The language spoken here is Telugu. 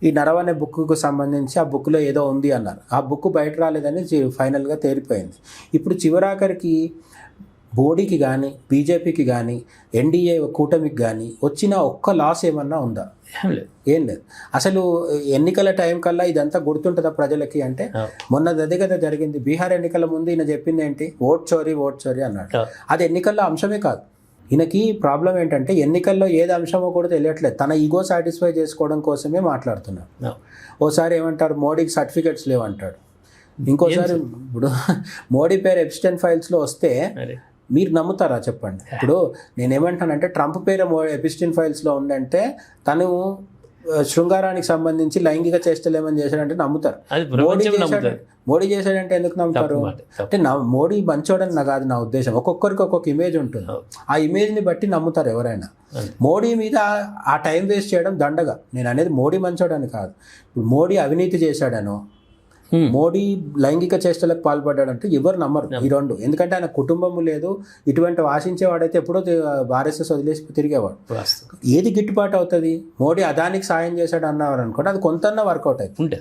ఈ నరవ్ అనే బుక్కు సంబంధించి ఆ బుక్లో ఏదో ఉంది అన్నారు. ఆ బుక్ బయట రాలేదని ఫైనల్గా తేలిపోయింది. ఇప్పుడు చివరాఖరికి మోడీకి కానీ బీజేపీకి కానీ ఎన్డీఏ కూటమికి కానీ వచ్చిన ఒక్క లాస్ ఏమన్నా ఉందా? ఏం లేదు. అసలు ఎన్నికల టైం కల్లా ఇదంతా గుర్తుంటుందా ప్రజలకి అంటే? మొన్న అదే కదా జరిగింది. బీహార్ ఎన్నికల ముందు ఈయన చెప్పింది ఏంటి? ఓట్ చోరీ అన్నాడు. అది ఎన్నికల్లో అంశమే కాదు. ఈయనకి ప్రాబ్లం ఏంటంటే ఎన్నికల్లో ఏది అంశమో కూడా తెలియట్లేదు. తన ఈగో సాటిస్ఫై చేసుకోవడం కోసమే మాట్లాడుతున్నాడు. ఓసారి ఏమంటారు, మోడీకి సర్టిఫికెట్స్ లేవంటాడు. ఇంకోసారి ఇప్పుడు మోడీ పేరు ఎప్స్టైన్ ఫైల్స్లో వస్తే మీరు నమ్ముతారా చెప్పండి? ఇప్పుడు నేనేమంటానంటే ట్రంప్ పేరు ఎపిస్టైన్ ఫైల్స్లో ఉందంటే తను శృంగారానికి సంబంధించి లైంగిక చేష్టలేమని చేశాడంటే నమ్ముతారు. మోడీ చేశాడంటే ఎందుకు నమ్ముతారు? అంటే మోడీ మంచోడని కాదు నా ఉద్దేశం. ఒక్కొక్కరికి ఒక్కొక్క ఇమేజ్ ఉంటుంది. ఆ ఇమేజ్ని బట్టి నమ్ముతారు ఎవరైనా. మోడీ మీద ఆ టైం వేస్ట్ చేయడం దండగా. నేను అనేది మోడీ మంచోడని కాదు. ఇప్పుడు మోడీ అవినీతి చేశాడనో మోడీ లైంగిక చేష్టలకు పాల్పడ్డాడంటే ఎవరు నమ్మరు ఈ రెండు. ఎందుకంటే ఆయన కుటుంబము లేదు. ఇటువంటి ఆశించేవాడైతే ఎప్పుడో ఆర్ఎస్ఎస్ వదిలేసి తిరిగేవాడు. ఏది గిట్టుబాటు అవుతుంది? మోడీ అదానికి సాయం చేశాడు అన్నారు అనుకోండి, అది కొంత వర్కౌట్ అవుతుంది.